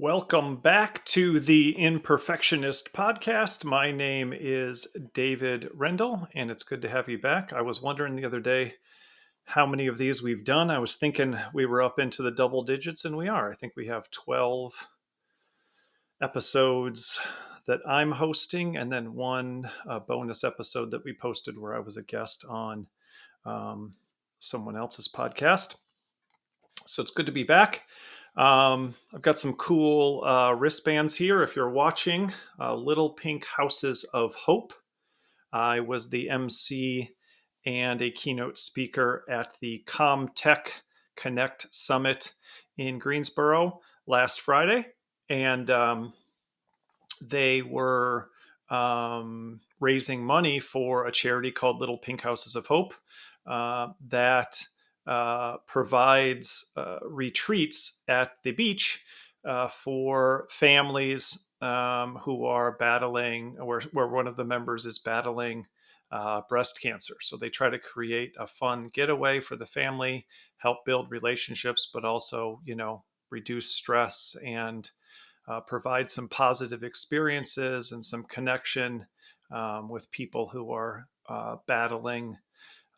Welcome back to the Imperfectionist podcast. My name is David Rendell, and it's good to have you back. I was wondering the other day how many of these we've done. I was thinking we were up into the double digits, and we are. I think we have 12 episodes that I'm hosting, and then one bonus episode that we posted where I was a guest on someone else's podcast. So it's good to be back. I've got some cool wristbands here. If you're watching, Little Pink Houses of Hope. I was the MC and a keynote speaker at the ComTech Connect Summit in Greensboro last Friday. And they were raising money for a charity called Little Pink Houses of Hope that provides retreats at the beach for families who are battling, where one of the members is battling breast cancer. So they try to create a fun getaway for the family, help build relationships, but also, reduce stress and provide some positive experiences and some connection with people who are battling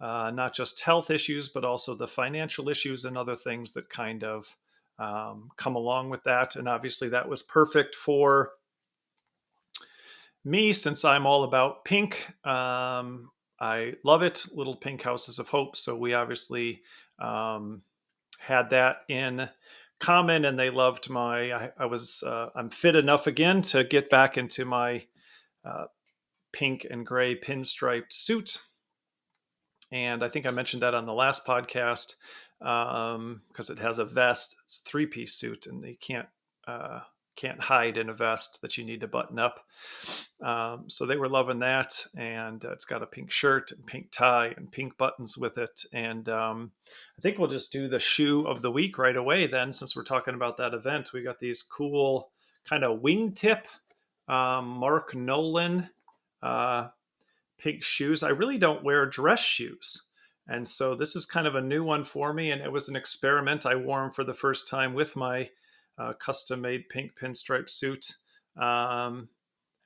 not just health issues, but also the financial issues and other things that kind of come along with that. And obviously, that was perfect for me since I'm all about pink. I love it, Little Pink Houses of Hope. So we obviously had that in common, and they loved I'm fit enough again to get back into my pink and gray pinstriped suit. And I think I mentioned that on the last podcast because it has a vest. It's a three-piece suit, and you can't hide in a vest that you need to button up. So they were loving that, and it's got a pink shirt and pink tie and pink buttons with it. And I think we'll just do the shoe of the week right away then, since we're talking about that event. We got these cool kind of wingtip Mark Nolan pink shoes. I really don't wear dress shoes. And so this is kind of a new one for me. And it was an experiment. I wore them for the first time with my custom made pink pinstripe suit. And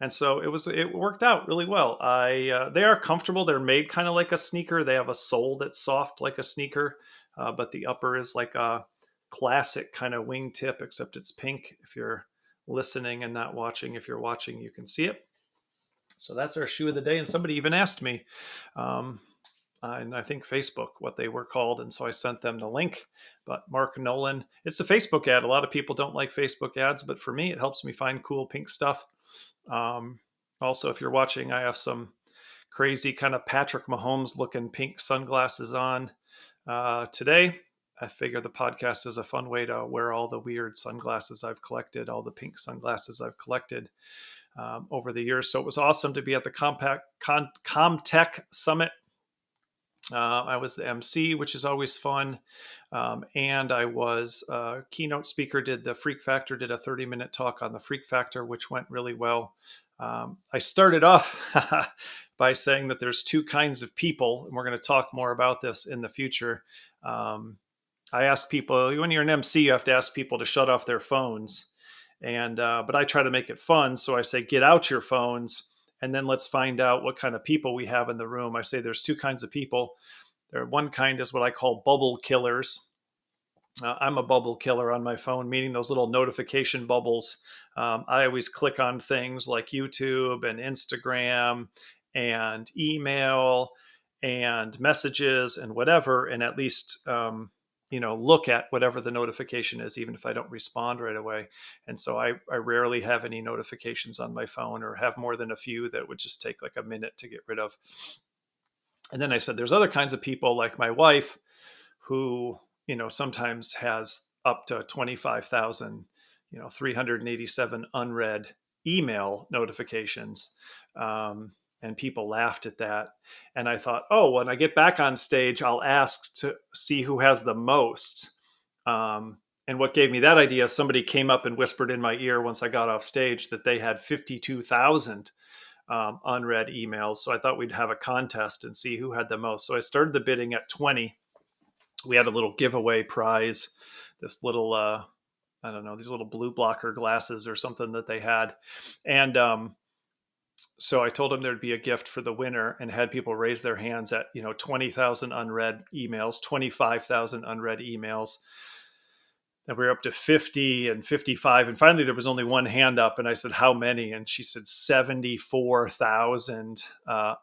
so it worked out really well. They are comfortable. They're made kind of like a sneaker. They have a sole that's soft like a sneaker, but the upper is like a classic kind of wingtip, except it's pink. If you're listening and not watching, if you're watching, you can see it. So that's our shoe of the day. And somebody even asked me, and I think Facebook, what they were called. And so I sent them the link. But Mark Nolan, it's a Facebook ad. A lot of people don't like Facebook ads, but for me, it helps me find cool pink stuff. Also, if you're watching, I have some crazy kind of Patrick Mahomes looking pink sunglasses on today. I figure the podcast is a fun way to wear all the weird sunglasses I've collected, all the pink sunglasses I've collected over the years. So it was awesome to be at the ComTech Summit. I was the MC, which is always fun. And I was a keynote speaker, did a 30-minute talk on the Freak Factor, which went really well. I started off by saying that there's two kinds of people, and we're going to talk more about this in the future. I ask people, when you're an MC, you have to ask people to shut off their phones. But I try to make it fun. So I say, get out your phones and then let's find out what kind of people we have in the room. I say there's two kinds of people. One kind is what I call bubble killers. I'm a bubble killer on my phone, meaning those little notification bubbles. I always click on things like YouTube and Instagram and email and messages and whatever, and at least look at whatever the notification is, even if I don't respond right away. And so I rarely have any notifications on my phone, or have more than a few that would just take like a minute to get rid of. And then I said, there's other kinds of people like my wife who, sometimes has up to 25,000, 387 unread email notifications. And people laughed at that. And I thought, when I get back on stage, I'll ask to see who has the most. And what gave me that idea, somebody came up and whispered in my ear once I got off stage that they had 52,000 unread emails. So I thought we'd have a contest and see who had the most. So I started the bidding at 20. We had a little giveaway prize, this little I don't know, these little blue blocker glasses or something that they had. And so I told them there'd be a gift for the winner, and had people raise their hands at, 20,000 unread emails, 25,000 unread emails. And we were up to 50 and 55. And finally, there was only one hand up. And I said, how many? And she said, 74,000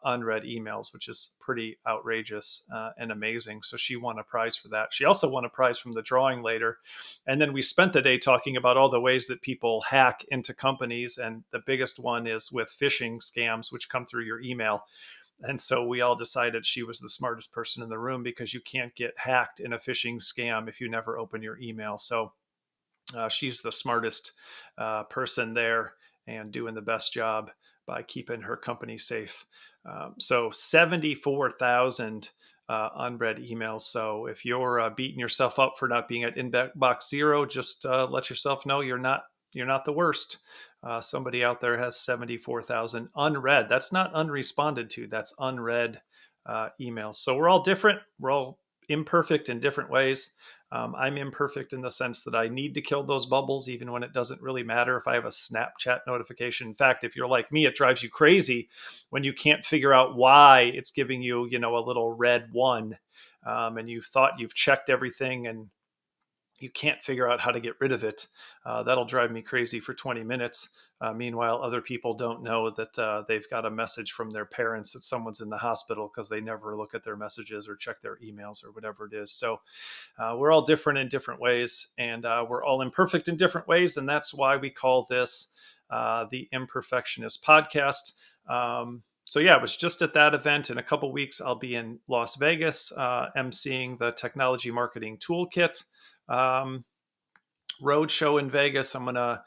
unread emails, which is pretty outrageous and amazing. So she won a prize for that. She also won a prize from the drawing later. And then we spent the day talking about all the ways that people hack into companies. And the biggest one is with phishing scams, which come through your email. And so we all decided she was the smartest person in the room, because you can't get hacked in a phishing scam if you never open your email. So she's the smartest person there and doing the best job by keeping her company safe. So 74,000 unread emails. So if you're beating yourself up for not being at inbox zero, just let yourself know you're not the worst. Somebody out there has 74,000 unread. That's not unresponded to. That's unread emails. So we're all different. We're all imperfect in different ways. I'm imperfect in the sense that I need to kill those bubbles, even when it doesn't really matter if I have a Snapchat notification. In fact, if you're like me, it drives you crazy when you can't figure out why it's giving you, a little red one, and you've thought you've checked everything and you can't figure out how to get rid of it. That'll drive me crazy for 20 minutes. Meanwhile, other people don't know that they've got a message from their parents that someone's in the hospital, because they never look at their messages or check their emails or whatever it is. So we're all different in different ways, and we're all imperfect in different ways. And that's why we call this the Imperfectionist Podcast. So yeah, I was just at that event. In a couple weeks, I'll be in Las Vegas, emceeing the Technology Marketing Toolkit road show in Vegas. I'm going to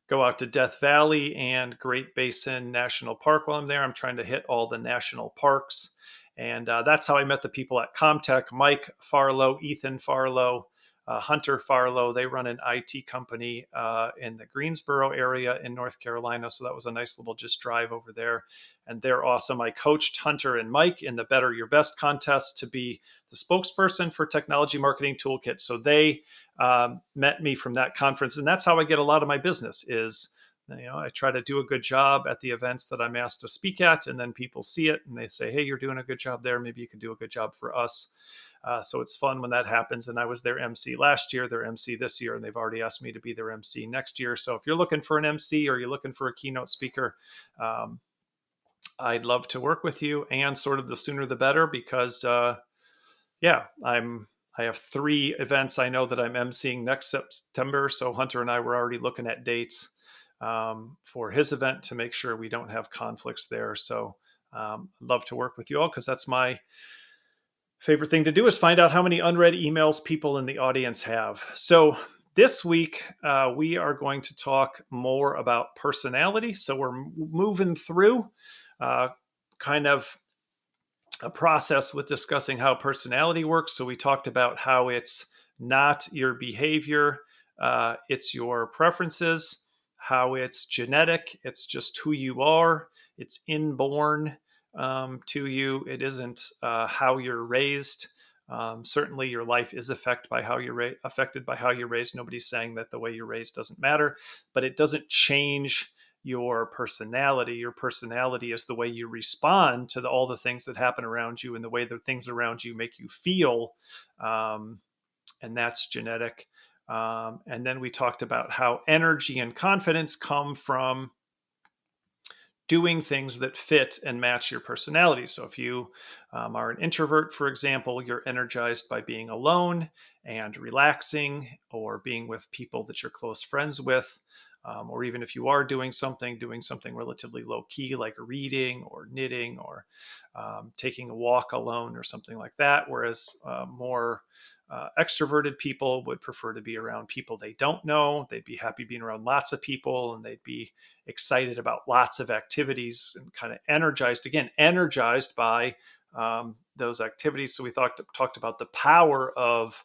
go out to Death Valley and Great Basin National Park while I'm there. I'm trying to hit all the national parks. And that's how I met the people at Comtech: Mike Farlow, Ethan Farlow, Hunter Farlow. They run an IT company in the Greensboro area in North Carolina. So that was a nice little just drive over there. And they're awesome. I coached Hunter and Mike in the Better Your Best contest to be the spokesperson for Technology Marketing Toolkit. So they met me from that conference. And that's how I get a lot of my business is, I try to do a good job at the events that I'm asked to speak at, and then people see it and they say, hey, you're doing a good job there. Maybe you could do a good job for us. So it's fun when that happens. And I was their MC last year, their MC this year, and they've already asked me to be their MC next year. So if you're looking for an MC or you're looking for a keynote speaker, I'd love to work with you, and sort of the sooner the better, because I have 3 events I know that I'm emceeing next September. So Hunter and I were already looking at dates for his event to make sure we don't have conflicts there. So I'd love to work with you all, because that's my favorite thing to do, is find out how many unread emails people in the audience have. So this week, we are going to talk more about personality. So we're moving through kind of a process with discussing how personality works. So we talked about how it's not your behavior, it's your preferences, how it's genetic, it's just who you are, it's inborn to you. It isn't how you're raised. Certainly, your life is affected by how you're raised. Nobody's saying that the way you're raised doesn't matter, but it doesn't change your personality. Your personality is the way you respond to all the things that happen around you, and the way the things around you make you feel, and that's genetic. And then we talked about how energy and confidence come from doing things that fit and match your personality. So if you are an introvert, for example, you're energized by being alone and relaxing, or being with people that you're close friends with. Or even if you are doing something relatively low key, like reading or knitting, or taking a walk alone or something like that. Whereas more extroverted people would prefer to be around people they don't know. They'd be happy being around lots of people, and they'd be excited about lots of activities, and kind of energized by those activities. So we talked about the power of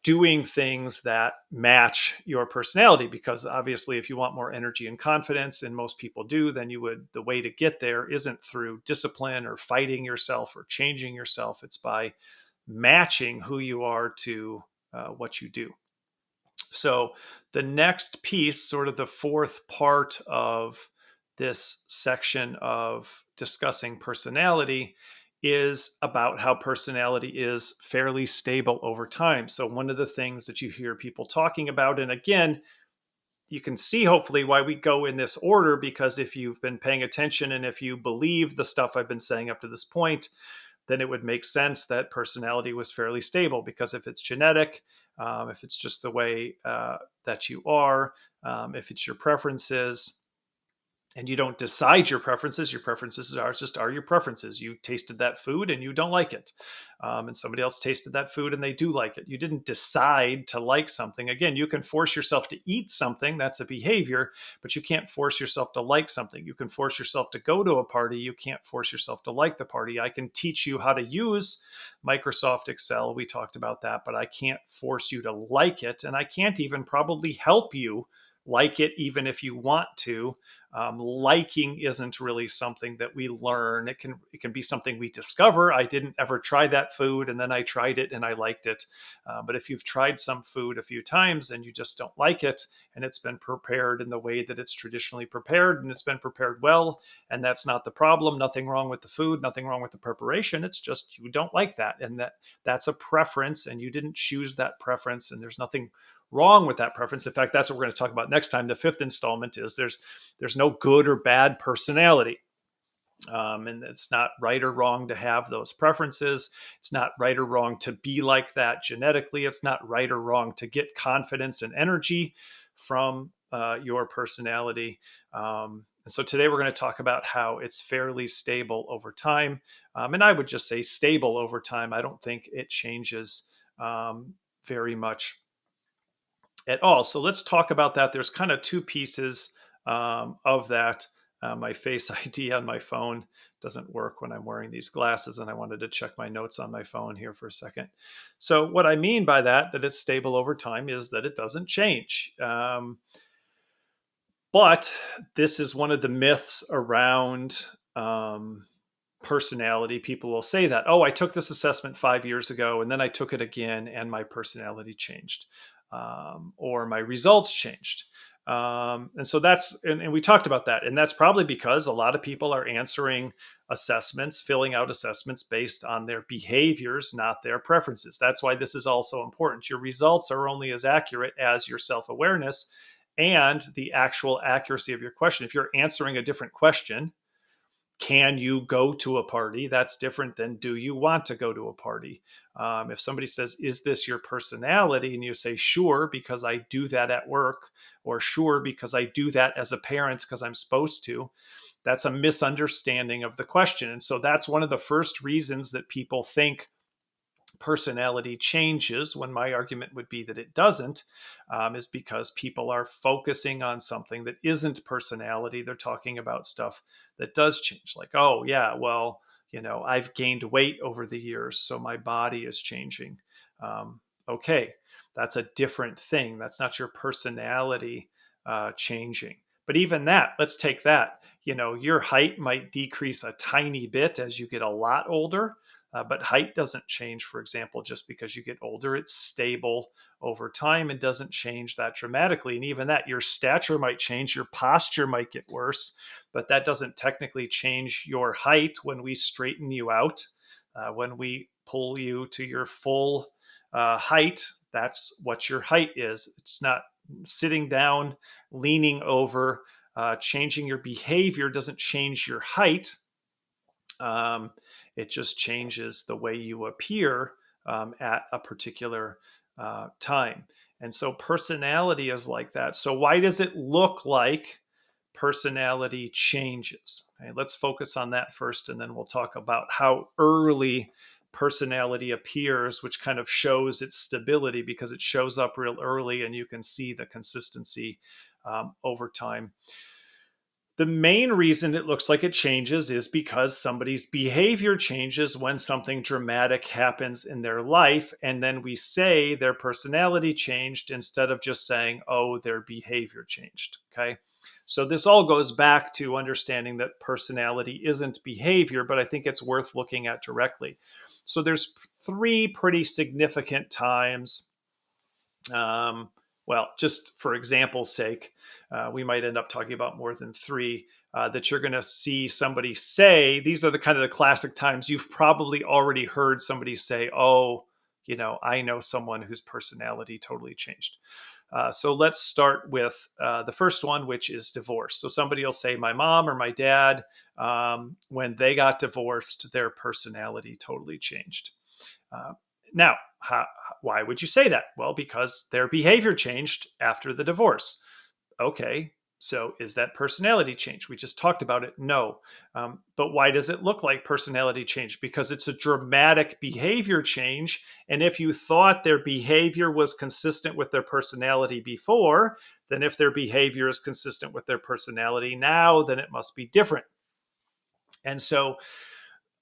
doing things that match your personality, because obviously if you want more energy and confidence, and most people do, then the way to get there isn't through discipline or fighting yourself or changing yourself. It's by matching who you are to what you do. So the next piece, sort of the fourth part of this section of discussing personality, is about how personality is fairly stable over time. So one of the things that you hear people talking about, and again, you can see hopefully why we go in this order, because if you've been paying attention and if you believe the stuff I've been saying up to this point, then it would make sense that personality was fairly stable. Because if it's genetic, if it's just the way that you are, if it's your preferences, and you don't decide your preferences are just are your preferences. You tasted that food and you don't like it, and somebody else tasted that food and they do like it. You didn't decide to like something. Again, you can force yourself to eat something, that's a behavior, but you can't force yourself to like something. You can force yourself to go to a party, you can't force yourself to like the party. I can teach you how to use Microsoft Excel, we talked about that, but I can't force you to like it, and I can't even probably help you like it even if you want to. Liking isn't really something that we learn. It can be something we discover. I didn't ever try that food, and then I tried it and I liked it. But if you've tried some food a few times and you just don't like it, and it's been prepared in the way that it's traditionally prepared, and it's been prepared well, and that's not the problem. Nothing wrong with the food, nothing wrong with the preparation. It's just you don't like that, and that's a preference, and you didn't choose that preference, and there's nothing wrong with that preference. In fact, that's what we're going to talk about next time. The fifth installment is there's no good or bad personality. And it's not right or wrong to have those preferences. It's not right or wrong to be like that genetically. It's not right or wrong to get confidence and energy from your personality. And so today we're going to talk about how it's fairly stable over time. And I would just say stable over time. I don't think it changes very much at all. So let's talk about that. There's kind of two pieces of that. My Face ID on my phone doesn't work when I'm wearing these glasses, and I wanted to check my notes on my phone here for a second. So what I mean by that it's stable over time, is that it doesn't change. But this is one of the myths around personality. People will say that, oh, I took this assessment 5 years ago, and then I took it again, and my personality changed, or my results changed. And so and we talked about that. And that's probably because a lot of people are answering assessments, filling out assessments based on their behaviors, not their preferences. That's why this is also important. Your results are only as accurate as your self awareness and the actual accuracy of your question. If you're answering a different question, can you go to a party? That's different than do you want to go to a party? If somebody says, is this your personality? And you say, sure, because I do that at work, or sure, because I do that as a parent because I'm supposed to, that's a misunderstanding of the question. And so that's one of the first reasons that people think personality changes, when my argument would be that it doesn't, is because people are focusing on something that isn't personality. They're talking about stuff that does change, like, oh, yeah, well, I've gained weight over the years, so my body is changing. Okay, that's a different thing. That's not your personality changing. But even that, let's take that. Your height might decrease a tiny bit as you get a lot older. But height doesn't change, for example, just because you get older. It's stable over time and doesn't change that dramatically. And even that, your stature might change, your posture might get worse, but that doesn't technically change your height when we straighten you out. When we pull you to your full height, that's what your height is. It's not sitting down, leaning over, changing your behavior doesn't change your height. It just changes the way you appear at a particular time. And so personality is like that. So why does it look like personality changes? Okay, let's focus on that first, and then we'll talk about how early personality appears, which kind of shows its stability because it shows up real early and you can see the consistency over time. The main reason it looks like it changes is because somebody's behavior changes when something dramatic happens in their life. And then we say their personality changed instead of just saying, oh, their behavior changed. Okay. So this all goes back to understanding that personality isn't behavior, but I think it's worth looking at directly. So there's three pretty significant times well, just for example's sake, we might end up talking about more than three that you're going to see somebody say. These are the kind of the classic times you've probably already heard somebody say, oh, I know someone whose personality totally changed. So let's start with the first one, which is divorce. So somebody will say, my mom or my dad, when they got divorced, their personality totally changed. Now, why would you say that? Well, because their behavior changed after the divorce. Okay, so is that personality change? We just talked about it. No. But why does it look like personality change? Because it's a dramatic behavior change. And if you thought their behavior was consistent with their personality before, then if their behavior is consistent with their personality now, then it must be different. And so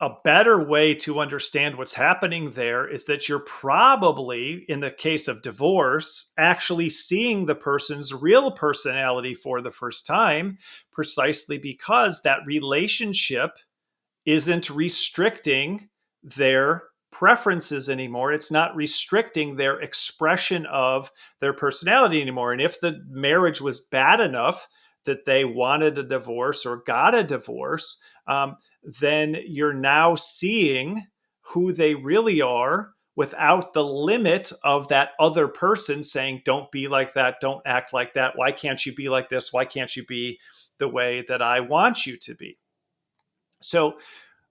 a better way to understand what's happening there is that you're probably, in the case of divorce, actually seeing the person's real personality for the first time, precisely because that relationship isn't restricting their preferences anymore. It's not restricting their expression of their personality anymore. And if the marriage was bad enough that they wanted a divorce or got a divorce, then you're now seeing who they really are without the limit of that other person saying, don't be like that, don't act like that. Why can't you be like this? Why can't you be the way that I want you to be? So,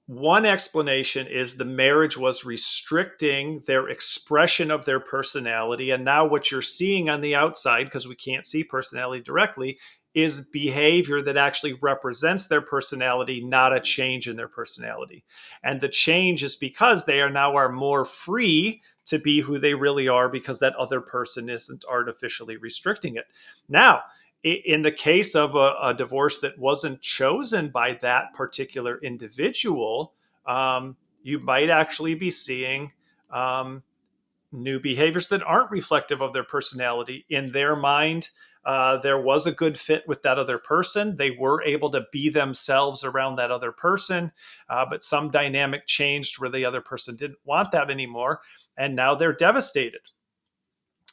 one explanation is the marriage was restricting their expression of their personality. And now, what you're seeing on the outside, because we can't see personality directly, is behavior that actually represents their personality, not a change in their personality. And the change is because they are more free to be who they really are because that other person isn't artificially restricting it. Now, in the case of a divorce that wasn't chosen by that particular individual, you might actually be seeing new behaviors that aren't reflective of their personality. In their mind, there was a good fit with that other person. They were able to be themselves around that other person, but some dynamic changed where the other person didn't want that anymore. And now they're devastated.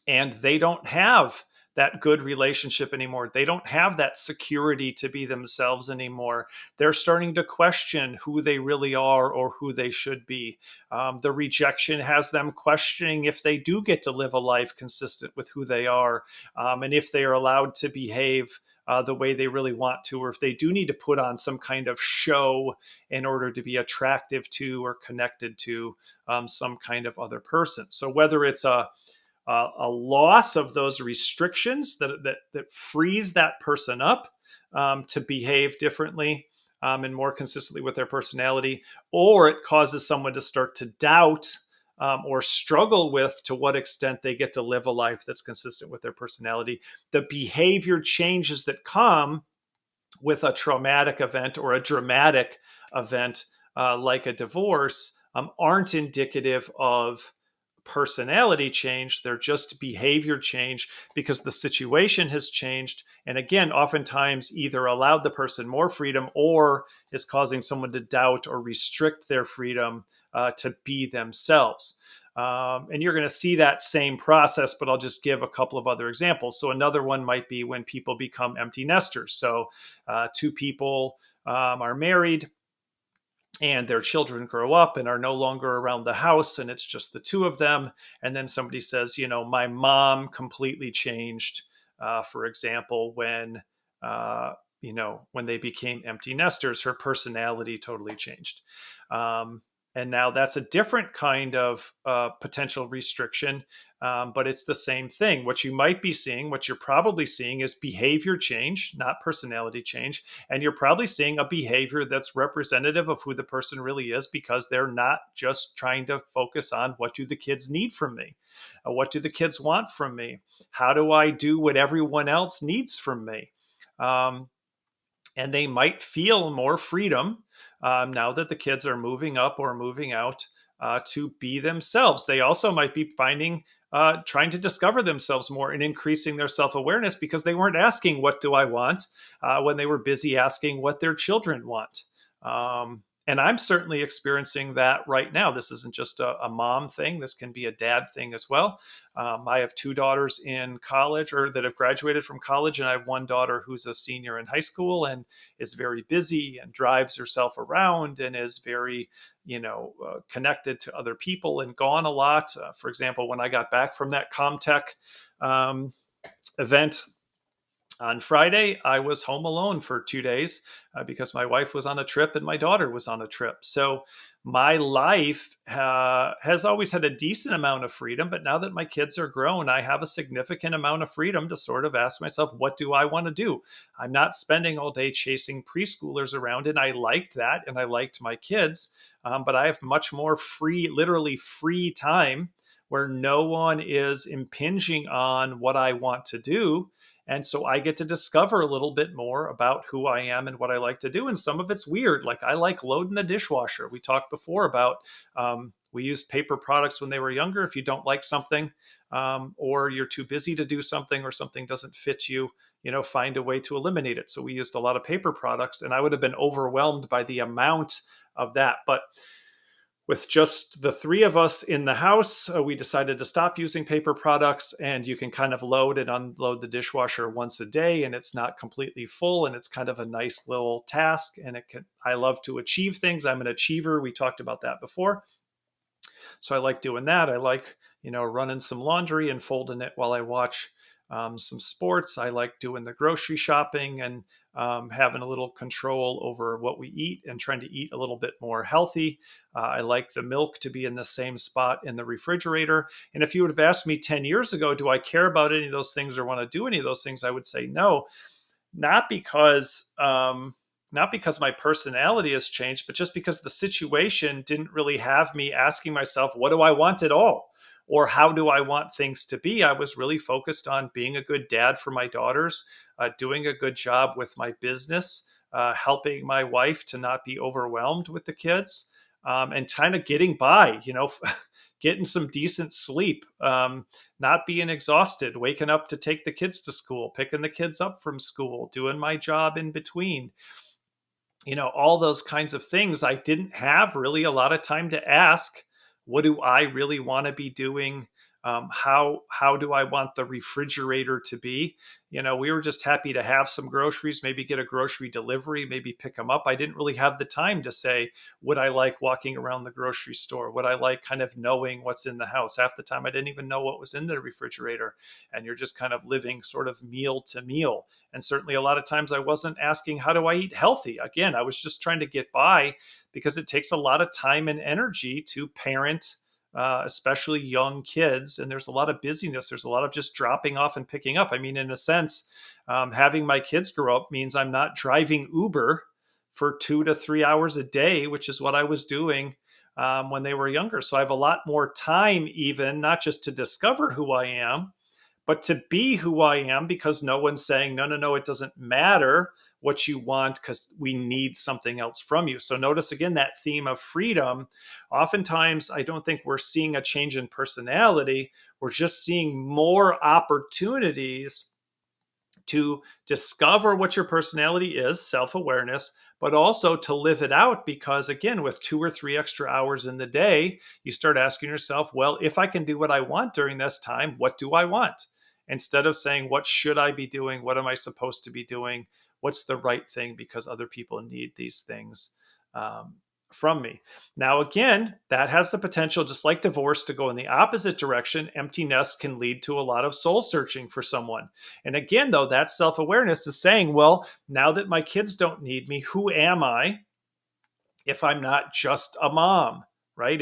And they don't have that good relationship anymore. They don't have that security to be themselves anymore. They're starting to question who they really are or who they should be. The rejection has them questioning if they do get to live a life consistent with who they are, and if they are allowed to behave the way they really want to, or if they do need to put on some kind of show in order to be attractive to or connected to some kind of other person. So whether it's a loss of those restrictions that frees that person up to behave differently and more consistently with their personality, or it causes someone to start to doubt or struggle with to what extent they get to live a life that's consistent with their personality. The behavior changes that come with a traumatic event or a dramatic event like a divorce aren't indicative of personality change. They're just behavior change because the situation has changed. And again, oftentimes either allowed the person more freedom or is causing someone to doubt or restrict their freedom to be themselves. And you're going to see that same process, but I'll just give a couple of other examples. So another one might be when people become empty nesters. So two people are married, and their children grow up and are no longer around the house, and it's just the two of them. And then somebody says, my mom completely changed, for example, when they became empty nesters, her personality totally changed. And now that's a different kind of potential restriction, but it's the same thing. What you might be seeing, what you're probably seeing is behavior change, not personality change. And you're probably seeing a behavior that's representative of who the person really is because they're not just trying to focus on what do the kids need from me? What do the kids want from me? How do I do what everyone else needs from me? And they might feel more freedom now that the kids are moving up or moving out to be themselves. They also might be trying to discover themselves more and increasing their self-awareness because they weren't asking, what do I want? When they were busy asking what their children want. And I'm certainly experiencing that right now. This isn't just a mom thing, this can be a dad thing as well. I have two daughters in college or that have graduated from college, and I have one daughter who's a senior in high school and is very busy and drives herself around and is very, connected to other people and gone a lot. For example, when I got back from that Comtech um, event on Friday, I was home alone for 2 days because my wife was on a trip and my daughter was on a trip. So my life has always had a decent amount of freedom, but now that my kids are grown, I have a significant amount of freedom to sort of ask myself, what do I want to do? I'm not spending all day chasing preschoolers around, and I liked that, and I liked my kids, but I have much more free, literally free time where no one is impinging on what I want to do. And so I get to discover a little bit more about who I am and what I like to do. And some of it's weird. Like I like loading the dishwasher. We talked before about we used paper products when they were younger. If you don't like something, or you're too busy to do something, or something doesn't fit you, find a way to eliminate it. So we used a lot of paper products, and I would have been overwhelmed by the amount of that. But with just the three of us in the house, we decided to stop using paper products, and you can kind of load and unload the dishwasher once a day, and it's not completely full, and it's kind of a nice little task. And I love to achieve things. I'm an achiever. We talked about that before. So I like doing that. I like, running some laundry and folding it while I watch some sports. I like doing the grocery shopping and having a little control over what we eat and trying to eat a little bit more healthy. I like the milk to be in the same spot in the refrigerator. And if you would have asked me 10 years ago, do I care about any of those things or want to do any of those things? I would say no, not because not because my personality has changed, but just because the situation didn't really have me asking myself, what do I want at all? Or how do I want things to be? I was really focused on being a good dad for my daughters, doing a good job with my business, helping my wife to not be overwhelmed with the kids, and kind of getting by, getting some decent sleep, not being exhausted, waking up to take the kids to school, picking the kids up from school, doing my job in between, all those kinds of things. I didn't have really a lot of time to ask, what do I really want to be doing? How do I want the refrigerator to be? We were just happy to have some groceries, maybe get a grocery delivery, maybe pick them up. I didn't really have the time to say, would I like walking around the grocery store? Would I like kind of knowing what's in the house? Half the time, I didn't even know what was in the refrigerator. And you're just kind of living sort of meal to meal. And certainly a lot of times I wasn't asking, how do I eat healthy? Again, I was just trying to get by because it takes a lot of time and energy to parent, especially young kids. And there's a lot of busyness. There's a lot of just dropping off and picking up. I mean, in a sense, having my kids grow up means I'm not driving Uber for 2 to 3 hours a day, which is what I was doing when they were younger. So I have a lot more time, even not just to discover who I am, but to be who I am, because no one's saying, no, no, no, it doesn't matter what you want because we need something else from you. So notice again that theme of freedom. Oftentimes, I don't think we're seeing a change in personality. We're just seeing more opportunities to discover what your personality is, self-awareness, but also to live it out. Because again, with 2 or 3 extra hours in the day, you start asking yourself, well, if I can do what I want during this time, what do I want? Instead of saying, what should I be doing? What am I supposed to be doing? What's the right thing? Because other people need these things from me. Now, again, that has the potential, just like divorce, to go in the opposite direction. Empty nest can lead to a lot of soul searching for someone. And again, though, that self-awareness is saying, well, now that my kids don't need me, who am I if I'm not just a mom, right?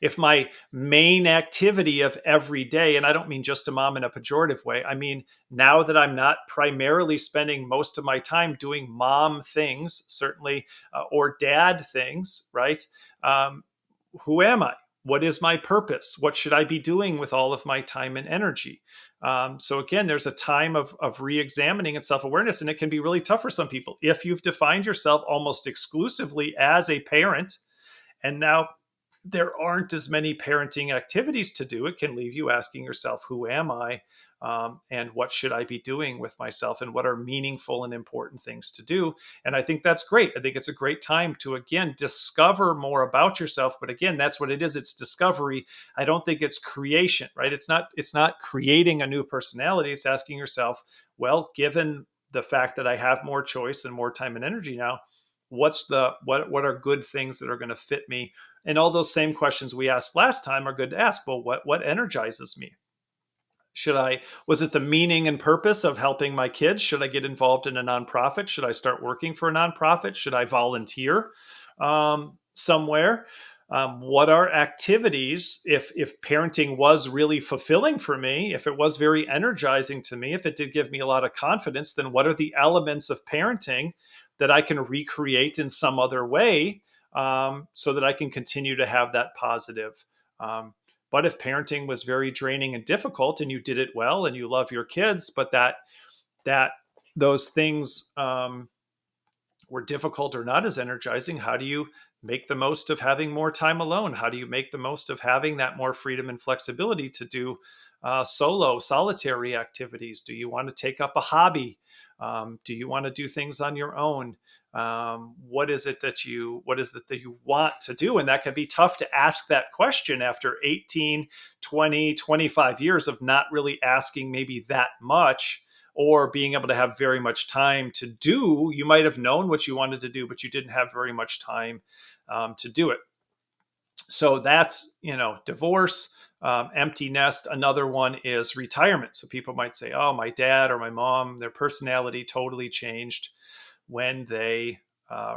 If my main activity of every day, and I don't mean just a mom in a pejorative way, I mean, now that I'm not primarily spending most of my time doing mom things, certainly, or dad things, right? Who am I? What is my purpose? What should I be doing with all of my time and energy? So again, there's a time of re-examining and self-awareness, and it can be really tough for some people. If you've defined yourself almost exclusively as a parent, and now there aren't as many parenting activities to do, it can leave you asking yourself, who am I? And what should I be doing with myself? And what are meaningful and important things to do? And I think that's great. I think it's a great time to, again, discover more about yourself. But again, that's what it is. It's discovery. I don't think it's creation, right? It's not creating a new personality. It's asking yourself, well, given the fact that I have more choice and more time and energy now, what are good things that are going to fit me? And all those same questions we asked last time are good to ask. Well, what energizes me? Was it the meaning and purpose of helping my kids? Should I get involved in a nonprofit? Should I start working for a nonprofit? Should I volunteer somewhere? What are activities, if parenting was really fulfilling for me, if it was very energizing to me, if it did give me a lot of confidence, then what are the elements of parenting that I can recreate in some other way, so that I can continue to have that positive? But if parenting was very draining and difficult, and you did it well, and you love your kids, but that those things were difficult or not as energizing, how do you make the most of having more time alone? How do you make the most of having that more freedom and flexibility to do solitary activities? Do you want to take up a hobby? Do you want to do things on your own? What is it that you want to do? And that can be tough to ask that question after 18, 20, 25 years of not really asking maybe that much, or being able to have very much time to do. You might have known what you wanted to do, but you didn't have very much time to do it. So that's, divorce, empty nest. Another one is retirement. So people might say, oh, my dad or my mom, their personality totally changed when they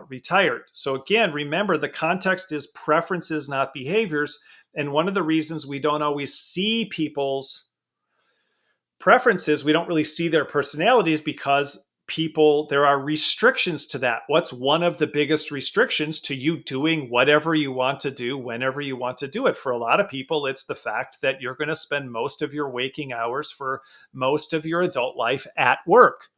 retired. So again, remember, the context is preferences, not behaviors. And one of the reasons we don't always see people's preferences, we don't really see their personalities, because there are restrictions to that. What's one of the biggest restrictions to you doing whatever you want to do whenever you want to do it? For a lot of people, it's the fact that you're going to spend most of your waking hours for most of your adult life at work.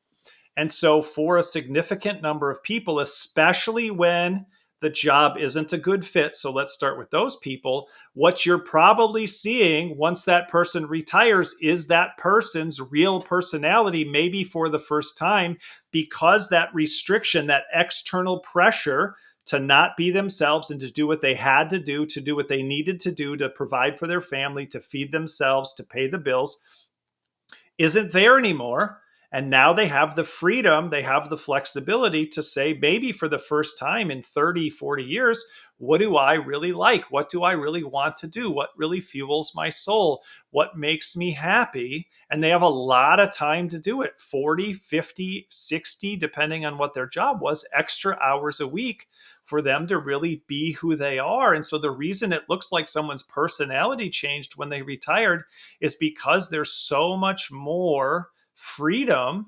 And so for a significant number of people, especially when the job isn't a good fit, so let's start with those people, what you're probably seeing once that person retires is that person's real personality, maybe for the first time, because that restriction, that external pressure to not be themselves and to do what they had to do what they needed to do to provide for their family, to feed themselves, to pay the bills, isn't there anymore. And now they have the freedom, they have the flexibility to say, maybe for the first time in 30, 40 years, what do I really like? What do I really want to do? What really fuels my soul? What makes me happy? And they have a lot of time to do it, 40, 50, 60, depending on what their job was, extra hours a week for them to really be who they are. And so the reason it looks like someone's personality changed when they retired is because there's so much more freedom,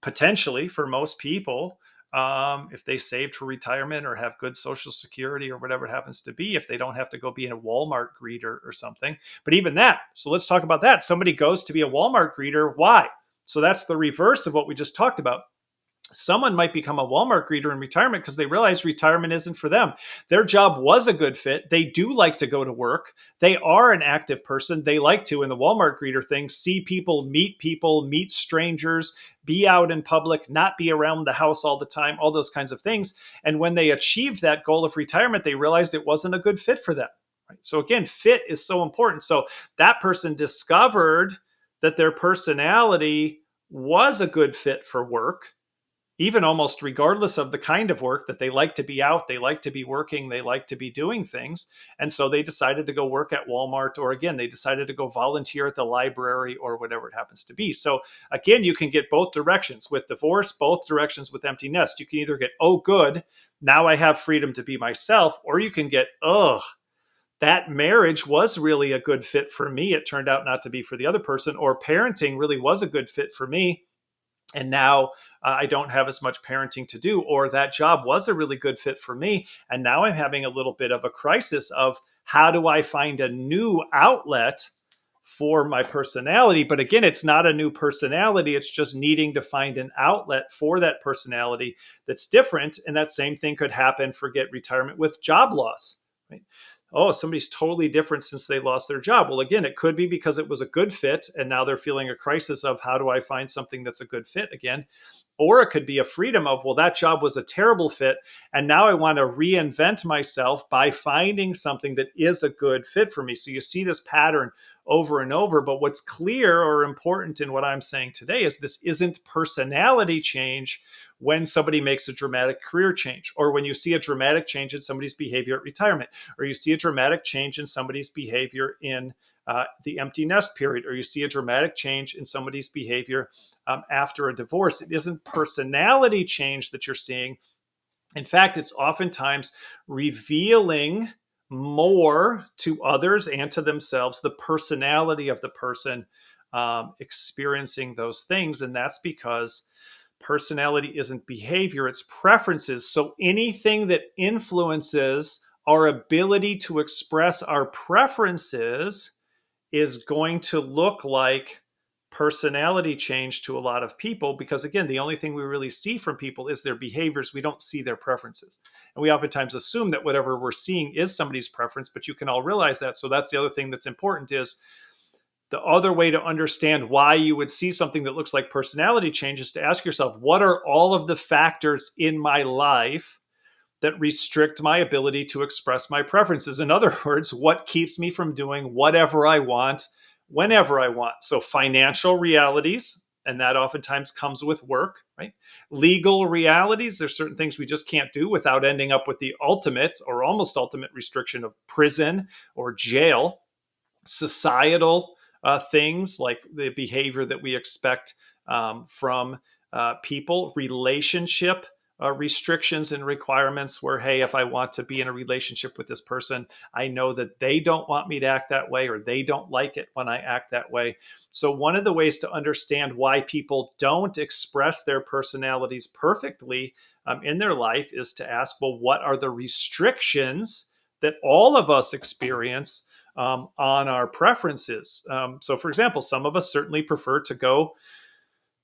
potentially, for most people, if they saved for retirement or have good social security or whatever it happens to be, if they don't have to go be a Walmart greeter or something. But even that, so let's talk about that. Somebody goes to be a Walmart greeter. Why? So that's the reverse of what we just talked about. Someone might become a Walmart greeter in retirement because they realize retirement isn't for them. Their job was a good fit. They do like to go to work. They are an active person. They like to, in the Walmart greeter thing, see people, meet strangers, be out in public, not be around the house all the time, all those kinds of things. And when they achieved that goal of retirement, they realized it wasn't a good fit for them. Right? So again, fit is so important. So that person discovered that their personality was a good fit for work, even almost regardless of the kind of work, that they like to be out, they like to be working, they like to be doing things. And so they decided to go work at Walmart, or again, they decided to go volunteer at the library or whatever it happens to be. So again, you can get both directions with divorce, both directions with empty nest. You can either get, oh, good, now I have freedom to be myself, or you can get, ugh, that marriage was really a good fit for me. It turned out not to be for the other person, or parenting really was a good fit for me, and now I don't have as much parenting to do, or that job was a really good fit for me, and now I'm having a little bit of a crisis of how do I find a new outlet for my personality? But again, it's not a new personality. It's just needing to find an outlet for that personality that's different. And that same thing could happen, forget retirement, with job loss. Right? oh, somebody's totally different since they lost their job. Well, again, it could be because it was a good fit and now they're feeling a crisis of how do I find something that's a good fit again? Or it could be a freedom of, well, that job was a terrible fit. And now I want to reinvent myself by finding something that is a good fit for me. So you see this pattern over and over. But what's clear or important in what I'm saying today is this isn't personality change when somebody makes a dramatic career change, or when you see a dramatic change in somebody's behavior at retirement, or you see a dramatic change in somebody's behavior in the empty nest period, or you see a dramatic change in somebody's behavior after a divorce. It isn't personality change that you're seeing. In fact, it's oftentimes revealing more to others and to themselves the personality of the person experiencing those things. And that's because personality isn't behavior, it's preferences. So anything that influences our ability to express our preferences is going to look like personality change to a lot of people, because again, the only thing we really see from people is their behaviors. We don't see their preferences, and we oftentimes assume that whatever we're seeing is somebody's preference, but you can all realize that. So that's the other thing that's important, is the other way to understand why you would see something that looks like personality change is to ask yourself, what are all of the factors in my life that restrict my ability to express my preferences? In other words, what keeps me from doing whatever I want, whenever I want? So financial realities, and that oftentimes comes with work, right? Legal realities, there's certain things we just can't do without ending up with the ultimate or almost ultimate restriction of prison or jail. Societal things like the behavior that we expect from people, relationship restrictions and requirements where, hey, if I want to be in a relationship with this person, I know that they don't want me to act that way, or they don't like it when I act that way. So one of the ways to understand why people don't express their personalities perfectly in their life is to ask, well, what are the restrictions that all of us experience on our preferences? So, for example, some of us certainly prefer to go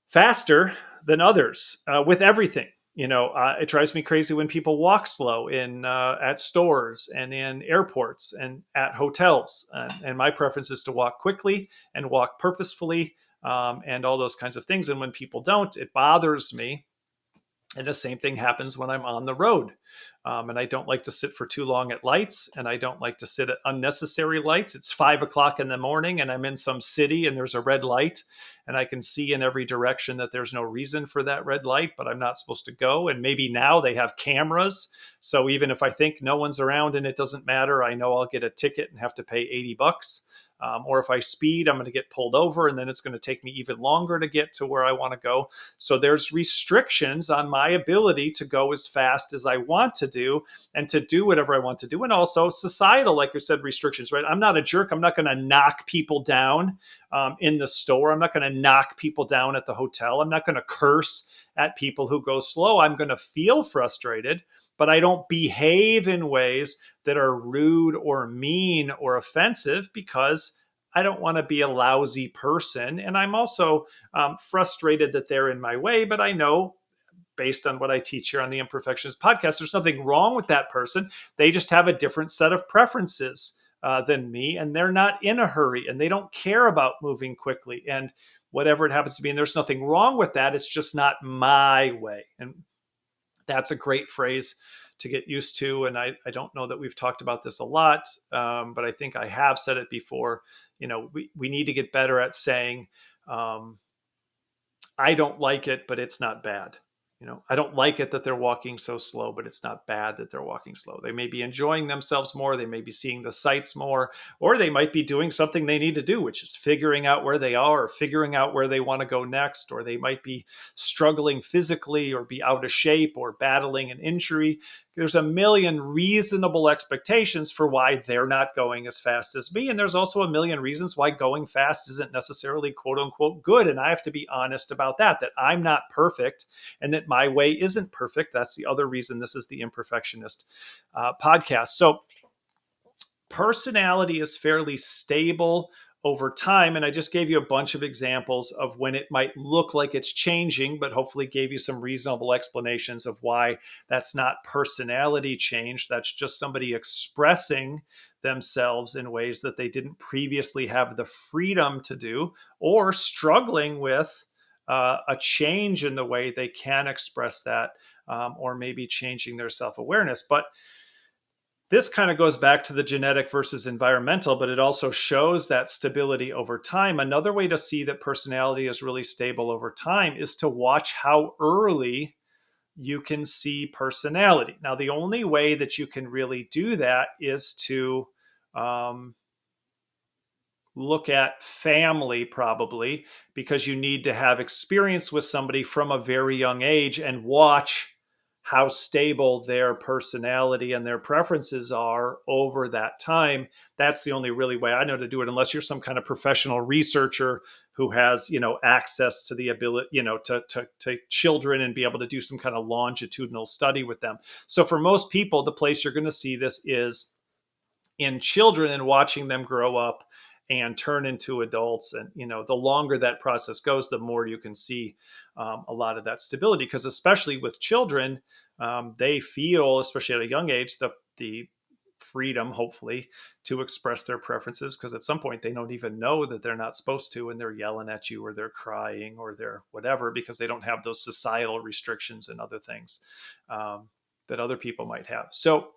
faster than others with everything. It drives me crazy when people walk slow in at stores and in airports and at hotels. And my preference is to walk quickly and walk purposefully and all those kinds of things. And when people don't, it bothers me. And the same thing happens when I'm on the road. And I don't like to sit for too long at lights, and I don't like to sit at unnecessary lights. It's 5 o'clock in the morning and I'm in some city and there's a red light, and I can see in every direction that there's no reason for that red light, but I'm not supposed to go. And maybe now they have cameras. So even if I think no one's around and it doesn't matter, I know I'll get a ticket and have to pay $80. Or if I speed, I'm going to get pulled over, and then it's going to take me even longer to get to where I want to go. So there's restrictions on my ability to go as fast as I want to do and to do whatever I want to do. And also societal, like I said, restrictions, right? I'm not a jerk. I'm not going to knock people down in the store. I'm not going to knock people down at the hotel. I'm not going to curse at people who go slow. I'm going to feel frustrated, but I don't behave in ways that are rude or mean or offensive, because I don't want to be a lousy person. And I'm also frustrated that they're in my way, but I know, based on what I teach here on the Imperfectionist podcast, there's nothing wrong with that person. They just have a different set of preferences than me, and they're not in a hurry, and they don't care about moving quickly, and whatever it happens to be. And there's nothing wrong with that. It's just not my way. And that's a great phrase to get used to. And I don't know that we've talked about this a lot, but I think I have said it before. We need to get better at saying, I don't like it, but it's not bad. I don't like it that they're walking so slow, but it's not bad that they're walking slow. They may be enjoying themselves more. They may be seeing the sights more, or they might be doing something they need to do, which is figuring out where they are or figuring out where they want to go next, or they might be struggling physically or be out of shape or battling an injury. There's a million reasonable expectations for why they're not going as fast as me. And there's also a million reasons why going fast isn't necessarily quote unquote good. And I have to be honest about that I'm not perfect and that my way isn't perfect. That's the other reason this is the Imperfectionist podcast. So personality is fairly stable over time. And I just gave you a bunch of examples of when it might look like it's changing, but hopefully gave you some reasonable explanations of why that's not personality change. That's just somebody expressing themselves in ways that they didn't previously have the freedom to do, or struggling with a change in the way they can express that, or maybe changing their self awareness. But this kind of goes back to the genetic versus environmental, but it also shows that stability over time. Another way to see that personality is really stable over time is to watch how early you can see personality. Now, the only way that you can really do that is to um, look at family, probably, because you need to have experience with somebody from a very young age and watch how stable their personality and their preferences are over that time. That's the only really way I know to do it, unless you're some kind of professional researcher who has, access to the ability, to children and be able to do some kind of longitudinal study with them. So for most people, the place you're going to see this is in children and watching them grow up and turn into adults. And the longer that process goes, the more you can see a lot of that stability, because especially with children, they feel, especially at a young age, the freedom, hopefully, to express their preferences, because at some point they don't even know that they're not supposed to, and they're yelling at you, or they're crying, or they're whatever, because they don't have those societal restrictions and other things that other people might have. So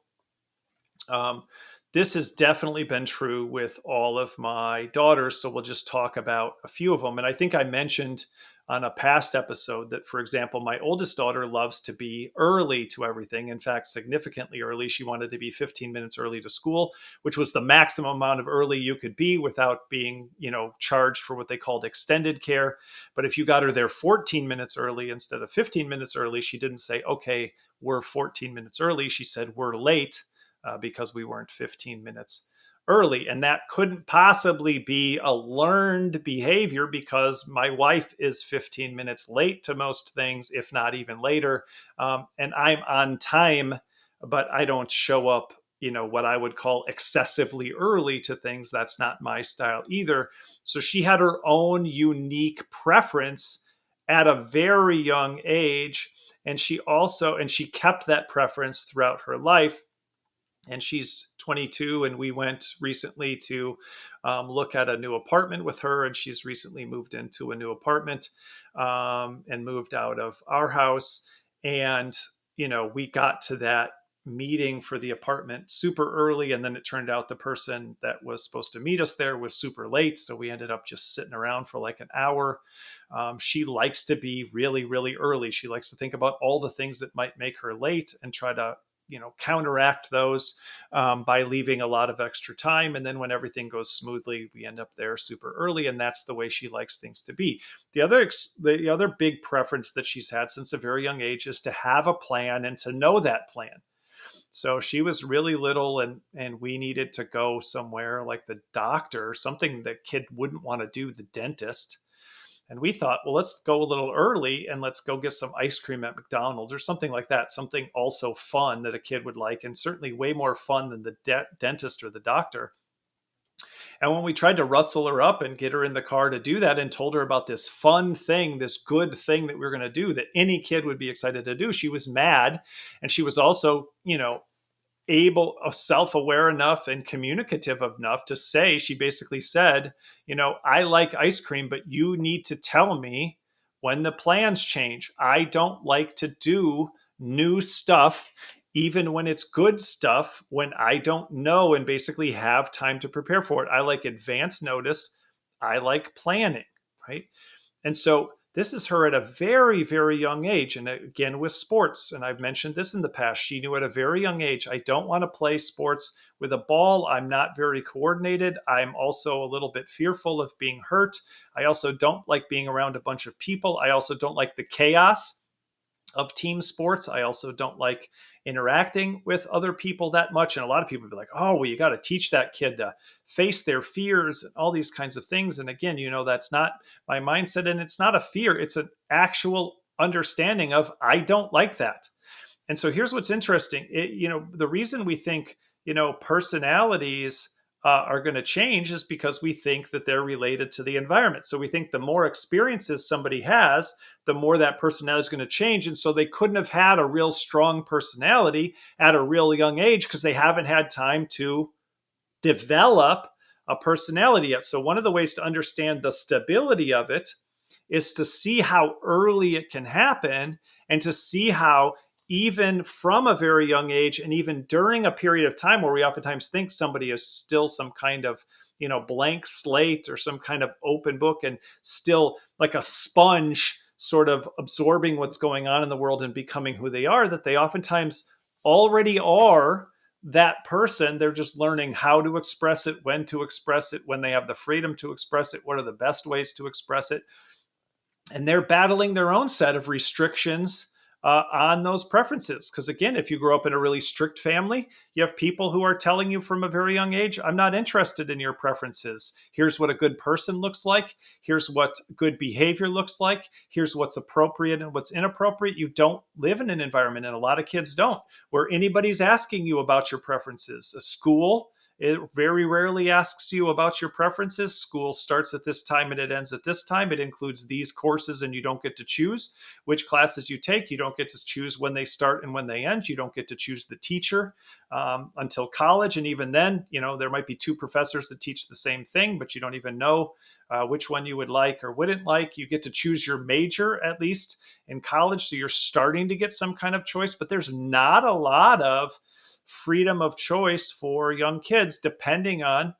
this has definitely been true with all of my daughters. So we'll just talk about a few of them. And I think I mentioned on a past episode that, for example, my oldest daughter loves to be early to everything. In fact, significantly early. She wanted to be 15 minutes early to school, which was the maximum amount of early you could be without being, charged for what they called extended care. But if you got her there 14 minutes early instead of 15 minutes early, she didn't say, okay, we're 14 minutes early. She said, we're late. Because we weren't 15 minutes early. And that couldn't possibly be a learned behavior, because my wife is 15 minutes late to most things, if not even later. And I'm on time, but I don't show up, what I would call excessively early to things. That's not my style either. So she had her own unique preference at a very young age. And she kept that preference throughout her life. And she's 22, and we went recently to look at a new apartment with her, and she's recently moved into a new apartment and moved out of our house. And we got to that meeting for the apartment super early, and then it turned out the person that was supposed to meet us there was super late, so we ended up just sitting around for like an hour. She likes to be really, really early. She likes to think about all the things that might make her late and try to counteract those by leaving a lot of extra time. And then when everything goes smoothly, we end up there super early. And that's the way she likes things to be. The other big preference that she's had since a very young age is to have a plan and to know that plan. So she was really little, and we needed to go somewhere like the doctor, something that kid wouldn't want to do, the dentist. And we thought, well, let's go a little early and let's go get some ice cream at McDonald's or something like that. Something also fun that a kid would like, and certainly way more fun than the dentist or the doctor. And when we tried to rustle her up and get her in the car to do that, and told her about this fun thing, this good thing that we were going to do that any kid would be excited to do, she was mad. And she was also, self-aware enough and communicative enough to say, she basically said, I like ice cream, but you need to tell me when the plans change. I don't like to do new stuff, even when it's good stuff, when I don't know and basically have time to prepare for it. I like advance notice. I like planning, right? And so this is her at a very, very young age. And again, with sports, and I've mentioned this in the past, she knew at a very young age, I don't want to play sports with a ball. I'm not very coordinated. I'm also a little bit fearful of being hurt. I also don't like being around a bunch of people. I also don't like the chaos of team sports. I also don't like interacting with other people that much. And a lot of people would be like, oh, well, you got to teach that kid to face their fears and all these kinds of things. And again, that's not my mindset. And it's not a fear. It's an actual understanding of, I don't like that. And so here's what's interesting. The reason we think, personalities are going to change is because we think that they're related to the environment. So we think the more experiences somebody has, the more that personality is going to change. And so they couldn't have had a real strong personality at a real young age because they haven't had time to develop a personality yet. So one of the ways to understand the stability of it is to see how early it can happen, and to see how even from a very young age, and even during a period of time where we oftentimes think somebody is still some kind of blank slate or some kind of open book, and still like a sponge sort of absorbing what's going on in the world and becoming who they are, that they oftentimes already are that person. They're just learning how to express it, when to express it, when they have the freedom to express it, what are the best ways to express it. And they're battling their own set of restrictions on those preferences. Because again, if you grow up in a really strict family, you have people who are telling you from a very young age, I'm not interested in your preferences. Here's what a good person looks like. Here's what good behavior looks like. Here's what's appropriate and what's inappropriate. You don't live in an environment, and a lot of kids don't, where anybody's asking you about your preferences. A school, it very rarely asks you about your preferences. School starts at this time and it ends at this time. It includes these courses, and you don't get to choose which classes you take. You don't get to choose when they start and when they end. You don't get to choose the teacher until college. And even then, there might be two professors that teach the same thing, but you don't even know which one you would like or wouldn't like. You get to choose your major, at least in college. So you're starting to get some kind of choice, but there's not a lot of freedom of choice for young kids, depending on,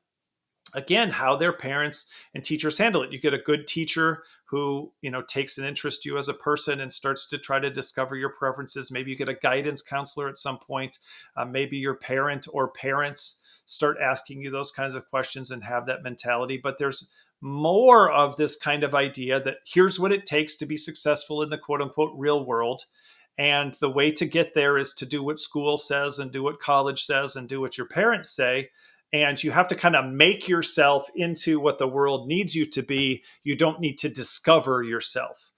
again, how their parents and teachers handle it. You get a good teacher who takes an interest in you as a person and starts to try to discover your preferences. Maybe you get a guidance counselor at some point. Maybe your parent or parents start asking you those kinds of questions and have that mentality. But there's more of this kind of idea that here's what it takes to be successful in the quote unquote real world. And the way to get there is to do what school says, and do what college says, and do what your parents say. And you have to kind of make yourself into what the world needs you to be. You don't need to discover yourself.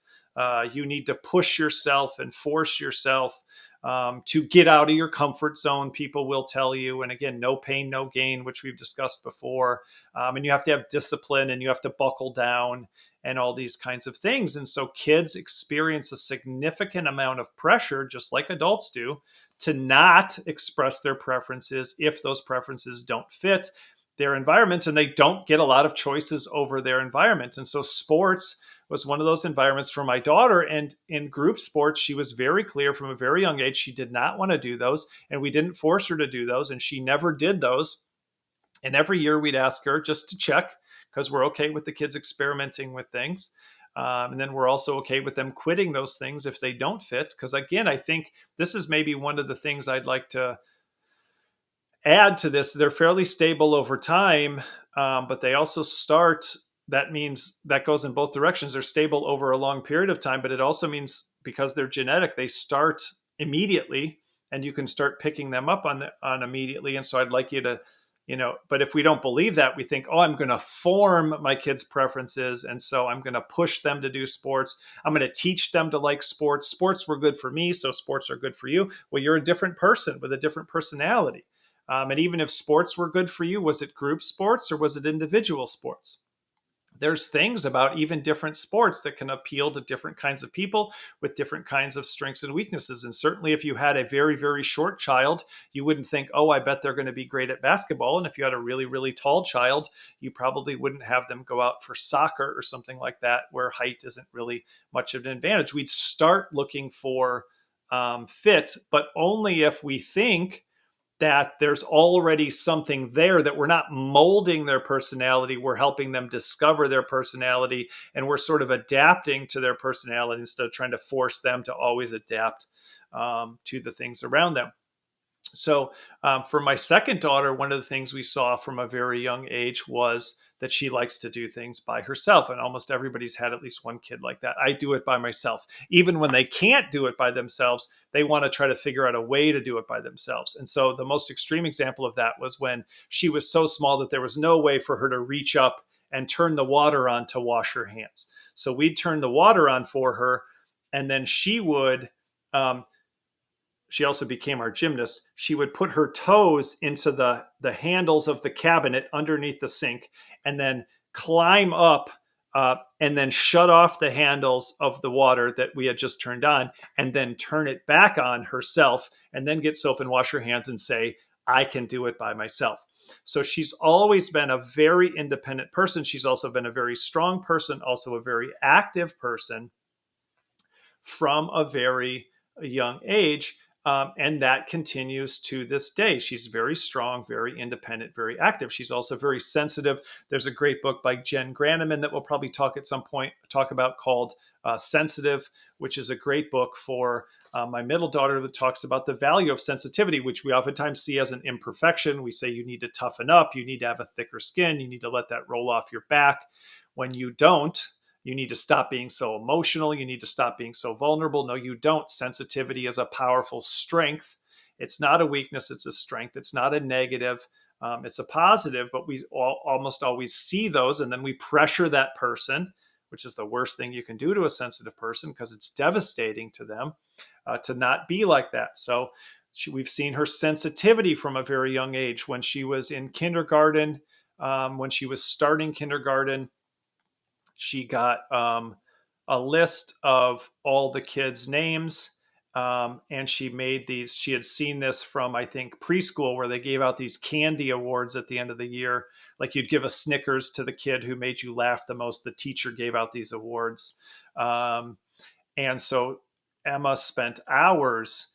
You need to push yourself and force yourself to get out of your comfort zone, people will tell you. And again, no pain, no gain, which we've discussed before. And you have to have discipline, and you have to buckle down, and all these kinds of things. And so kids experience a significant amount of pressure, just like adults do, to not express their preferences if those preferences don't fit their environment, and they don't get a lot of choices over their environment. And so sports was one of those environments for my daughter. And in group sports, she was very clear from a very young age she did not want to do those, and we didn't force her to do those, and she never did those. And every year we'd ask her just to check, because we're okay with the kids experimenting with things. And then we're also okay with them quitting those things if they don't fit. Because again, I think this is maybe one of the things I'd like to add to this. They're fairly stable over time, but they also start, that means that goes in both directions. They're stable over a long period of time, but it also means because they're genetic, they start immediately, and you can start picking them up on immediately. And so I'd like you to, but if we don't believe that, we think, oh, I'm going to form my kids' preferences, and so I'm going to push them to do sports. I'm going to teach them to like sports. Sports were good for me, so sports are good for you. Well, you're a different person with a different personality. And even if sports were good for you, was it group sports or was it individual sports? There's things about even different sports that can appeal to different kinds of people with different kinds of strengths and weaknesses. And certainly if you had a very, very short child, you wouldn't think, oh, I bet they're going to be great at basketball. And if you had a really, really tall child, you probably wouldn't have them go out for soccer or something like that, where height isn't really much of an advantage. We'd start looking for fit, but only if we think that there's already something there, that we're not molding their personality, we're helping them discover their personality, and we're sort of adapting to their personality instead of trying to force them to always adapt to the things around them. So for my second daughter, one of the things we saw from a very young age was that she likes to do things by herself. And almost everybody's had at least one kid like that. I do it by myself. Even when they can't do it by themselves, they want to try to figure out a way to do it by themselves. And so the most extreme example of that was when she was so small that there was no way for her to reach up and turn the water on to wash her hands. So we'd turn the water on for her, and then she would she also became our gymnast. She would put her toes into the handles of the cabinet underneath the sink, and then climb up and then shut off the handles of the water that we had just turned on, and then turn it back on herself, and then get soap and wash her hands and say, I can do it by myself. So she's always been a very independent person. She's also been a very strong person, also a very active person from a very young age. And that continues to this day. She's very strong, very independent, very active. She's also very sensitive. There's a great book by Jen Granneman that we'll probably talk at some point talk about called Sensitive, which is a great book for my middle daughter that talks about the value of sensitivity, which we oftentimes see as an imperfection. We say you need to toughen up, you need to have a thicker skin, you need to let that roll off your back. When you don't, you need to stop being so emotional. You need to stop being so vulnerable. No, you don't. Sensitivity is a powerful strength. It's not a weakness. It's a strength. It's not a negative. It's a positive, but we almost always see those. And then we pressure that person, which is the worst thing you can do to a sensitive person because it's devastating to them to not be like that. So we've seen her sensitivity from a very young age. When she was in kindergarten, when she was starting kindergarten, she got a list of all the kids' names. And she made these, she had seen this from, I think, preschool, where they gave out these candy awards at the end of the year. Like you'd give a Snickers to the kid who made you laugh the most. The teacher gave out these awards. And so Emma spent hours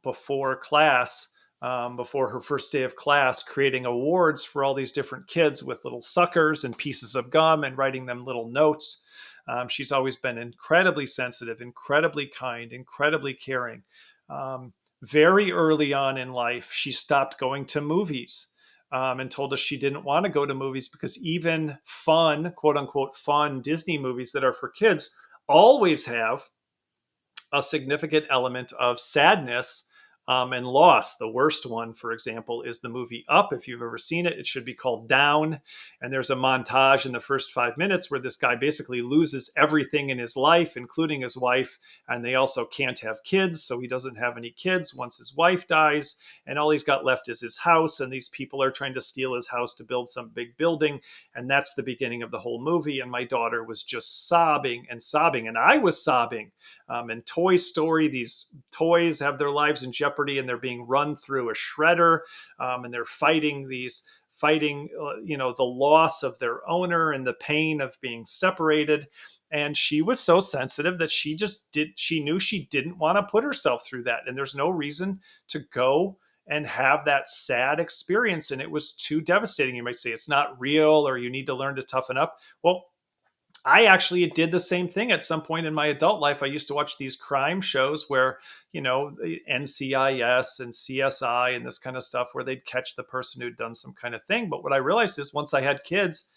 before class, before her first day of class, creating awards for all these different kids with little suckers and pieces of gum and writing them little notes. She's always been incredibly sensitive, incredibly kind, incredibly caring. Very early on in life, she stopped going to movies and told us she didn't want to go to movies because even fun, quote unquote, fun Disney movies that are for kids always have a significant element of sadness and loss. The worst one, for example, is the movie Up. If you've ever seen it, it should be called Down. And there's a montage in the first 5 minutes where this guy basically loses everything in his life, including his wife. And they also can't have kids. So he doesn't have any kids once his wife dies. And all he's got left is his house. And these people are trying to steal his house to build some big building. And that's the beginning of the whole movie. And my daughter was just sobbing and sobbing. And I was sobbing. And Toy Story, these toys have their lives in jeopardy and they're being run through a shredder, and they're fighting the loss of their owner and the pain of being separated. And she was so sensitive that she knew she didn't want to put herself through that. And there's no reason to go and have that sad experience. And it was too devastating. You might say it's not real or you need to learn to toughen up. Well, I actually did the same thing at some point in my adult life. I used to watch these crime shows where, NCIS and CSI and this kind of stuff, where they'd catch the person who'd done some kind of thing. But what I realized is once I had kids,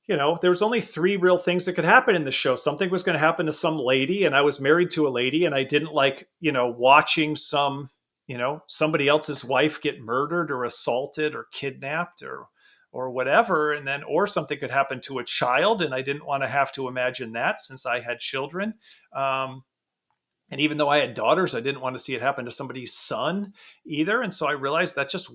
there was only three real things that could happen in the show. Something was going to happen to some lady, and I was married to a lady, and I didn't like, watching somebody else's wife get murdered or assaulted or kidnapped or whatever. And then, or something could happen to a child. And I didn't want to have to imagine that since I had children. And even though I had daughters, I didn't want to see it happen to somebody's son either. And so I realized that just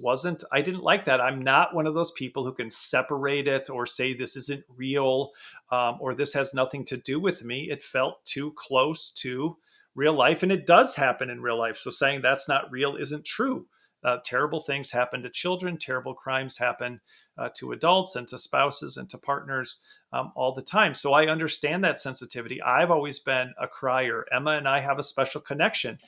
I didn't like that. I'm not one of those people who can separate it or say this isn't real, or this has nothing to do with me. It felt too close to real life. And it does happen in real life. So saying that's not real isn't true. Terrible things happen to children. Terrible crimes happen to adults and to spouses and to partners all the time. So I understand that sensitivity. I've always been a crier. Emma and I have a special connection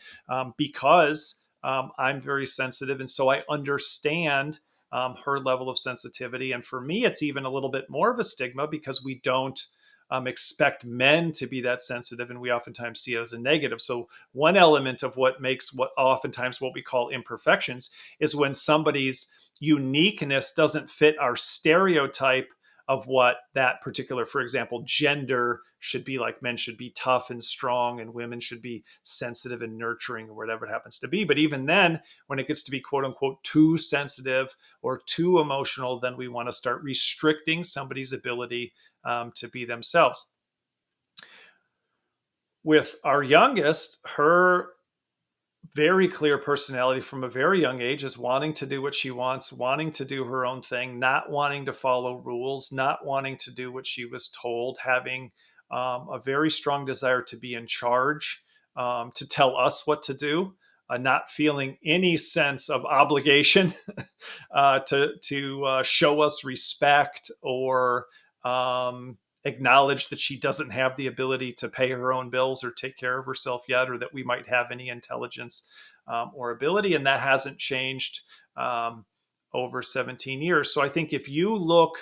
because I'm very sensitive. And so I understand her level of sensitivity. And for me, it's even a little bit more of a stigma because we don't expect men to be that sensitive, and we oftentimes see it as a negative. So one element of what makes what we call imperfections is when somebody's uniqueness doesn't fit our stereotype of what that particular, for example, gender should be like. Men should be tough and strong, and women should be sensitive and nurturing, or whatever it happens to be. But even then, when it gets to be quote unquote too sensitive or too emotional, then we want to start restricting somebody's ability to be themselves. With our youngest, her very clear personality from a very young age is wanting to do what she wants, wanting to do her own thing, not wanting to follow rules, not wanting to do what she was told, having a very strong desire to be in charge, to tell us what to do. not feeling any sense of obligation to show us respect or acknowledge that she doesn't have the ability to pay her own bills or take care of herself yet, or that we might have any intelligence or ability. And that hasn't changed over 17 years. So I think if you look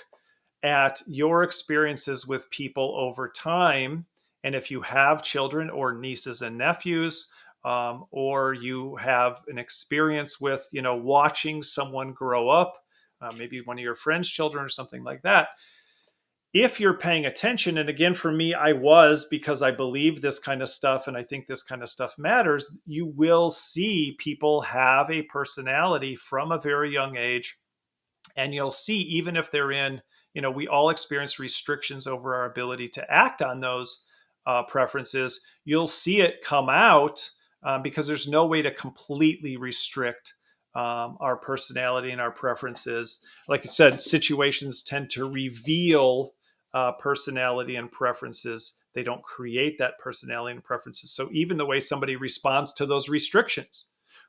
at your experiences with people over time, and if you have children or nieces and nephews, or you have an experience with, watching someone grow up, maybe one of your friends' children or something like that, if you're paying attention, and again, for me, I was, because I believe this kind of stuff and I think this kind of stuff matters, you will see people have a personality from a very young age. And you'll see, even if they're in, we all experience restrictions over our ability to act on those preferences. You'll see it come out because there's no way to completely restrict our personality and our preferences. Like I said, situations tend to reveal personality and preferences. They don't create that personality and preferences. So even the way somebody responds to those restrictions,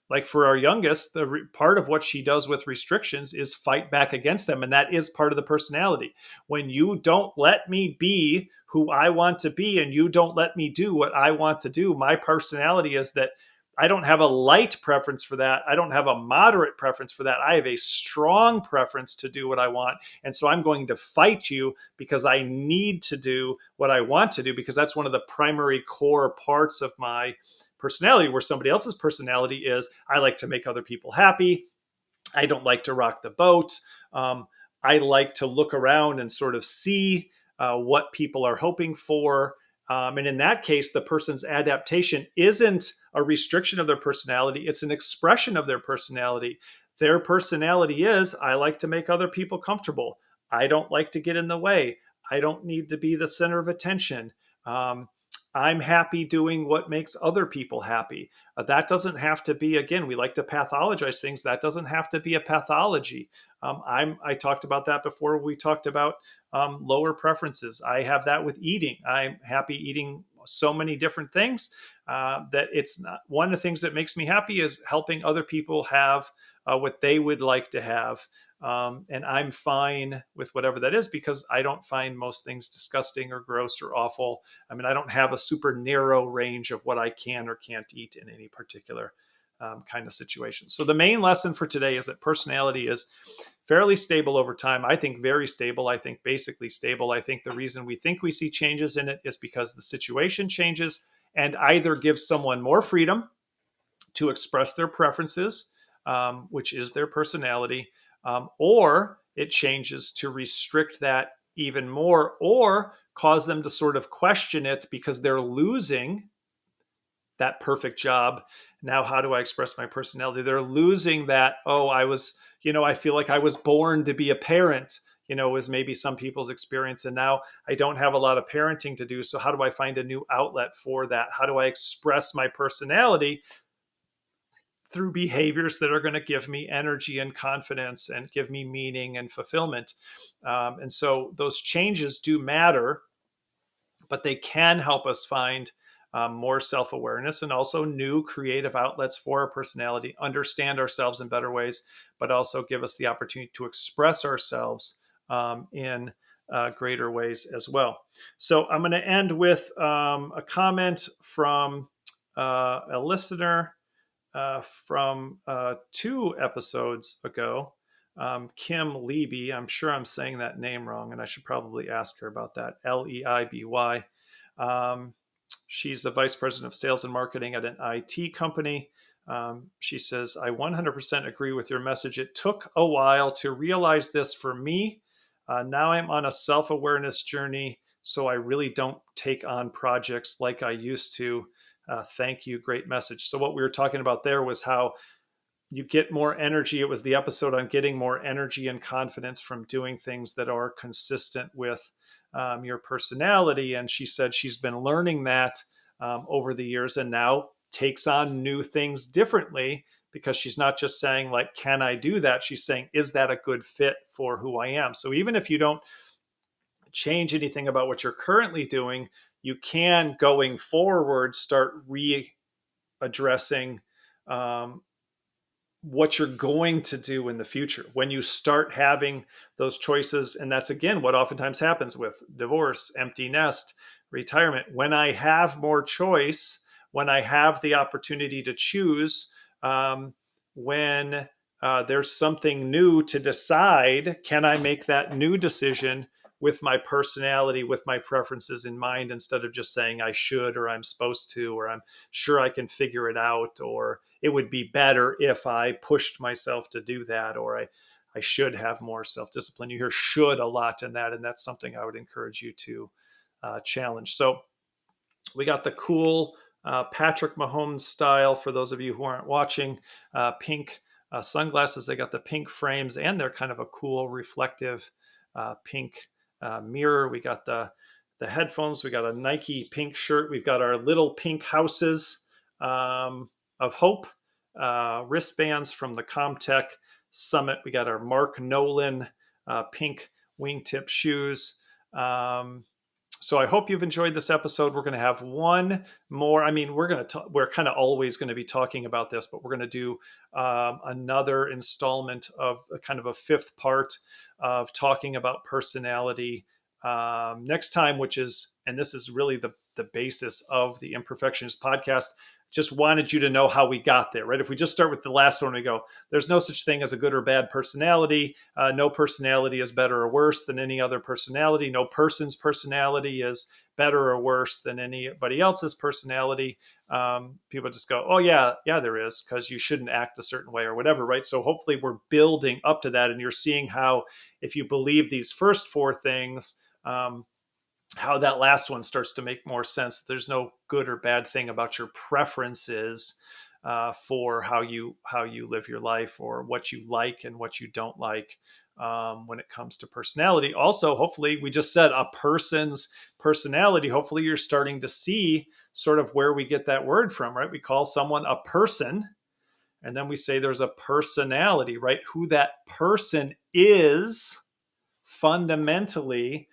like for our youngest, part of what she does with restrictions is fight back against them. And that is part of the personality. When you don't let me be who I want to be and you don't let me do what I want to do, my personality is that I don't have a light preference for that. I don't have a moderate preference for that. I have a strong preference to do what I want. And so I'm going to fight you because I need to do what I want to do, because that's one of the primary core parts of my personality, where somebody else's personality is, I like to make other people happy. I don't like to rock the boat. I like to look around and sort of see what people are hoping for. And in that case, the person's adaptation isn't a restriction of their personality, it's an expression of their personality. Their personality is, I like to make other people comfortable. I don't like to get in the way. I don't need to be the center of attention. I'm happy doing what makes other people happy. That doesn't have to be, again, we like to pathologize things. That doesn't have to be a pathology. I talked about that before. We talked about lower preferences. I have that with eating. I'm happy eating so many different things that it's not, one of the things that makes me happy is helping other people have what they would like to have. And I'm fine with whatever that is, because I don't find most things disgusting or gross or awful. I mean, I don't have a super narrow range of what I can or can't eat in any particular kind of situation. So the main lesson for today is that personality is fairly stable over time. I think very stable. I think basically stable. I think the reason we think we see changes in it is because the situation changes and either gives someone more freedom to express their preferences, which is their personality, or it changes to restrict that even more, or cause them to sort of question it because they're losing that perfect job. Now, how do I express my personality? They're losing that, oh, I feel like I was born to be a parent, was maybe some people's experience. And now I don't have a lot of parenting to do. So how do I find a new outlet for that? How do I express my personality through behaviors that are going to give me energy and confidence and give me meaning and fulfillment? And so those changes do matter, but they can help us find more self-awareness and also new creative outlets for our personality, understand ourselves in better ways, but also give us the opportunity to express ourselves in greater ways as well. So I'm going to end with a comment from a listener from 2 episodes ago, Kim Leiby. I'm sure I'm saying that name wrong, and I should probably ask her about that. Leiby. She's the vice president of sales and marketing at an IT company. She says, I 100% agree with your message. It took a while to realize this for me. Now I'm on a self-awareness journey, so I really don't take on projects like I used to. Thank you. Great message. So what we were talking about there was how you get more energy. It was the episode on getting more energy and confidence from doing things that are consistent with your personality. And she said she's been learning that over the years and now takes on new things differently, because she's not just saying, like, can I do that? She's saying, is that a good fit for who I am? So even if you don't change anything about what you're currently doing, you can, going forward, start readdressing um, what you're going to do in the future when you start having those choices. And that's again what oftentimes happens with divorce, empty nest, retirement. When I have more choice, when I have the opportunity to choose, when there's something new to decide, can I make that new decision with my personality, with my preferences in mind, instead of just saying I should, or I'm supposed to, or I'm sure I can figure it out, or it would be better if I pushed myself to do that, or I should have more self discipline. You hear should a lot in that, and that's something I would encourage you to challenge. So we got the cool Patrick Mahomes style, for those of you who aren't watching, pink sunglasses. They got the pink frames, and they're kind of a cool reflective pink mirror. We got the headphones. We got a Nike pink shirt. We've got our little pink houses of hope wristbands from the Comtech Summit. We got our Mark Nolan pink wingtip shoes. So I hope you've enjoyed this episode. We're going to have one more. I mean, we're kind of always going to be talking about this, but we're going to do another installment of a kind of a fifth part of talking about personality next time, which is, and this is really the basis of the Imperfectionist podcast. Just wanted you to know how we got there, right? If we just start with the last one, we go, there's no such thing as a good or bad personality. No personality is better or worse than any other personality. No person's personality is better or worse than anybody else's personality. People just go, oh, yeah, there is, because you shouldn't act a certain way or whatever, right? So hopefully we're building up to that, and you're seeing how, if you believe these first four things, how that last one starts to make more sense. There's no good or bad thing about your preferences for how you live your life, or what you like and what you don't like when it comes to personality. Also, hopefully, we just said a person's personality. Hopefully, you're starting to see sort of where we get that word from, right? We call someone a person, and then we say there's a personality, right? Who that person is fundamentally.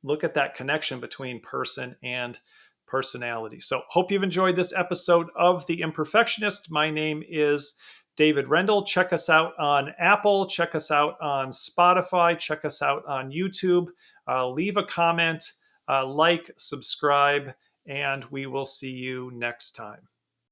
Look at that connection between person and personality. So, hope you've enjoyed this episode of The Imperfectionist. My name is David Rendell. Check us out on Apple. Check us out on Spotify. Check us out on YouTube. Leave a comment, like, subscribe, and we will see you next time.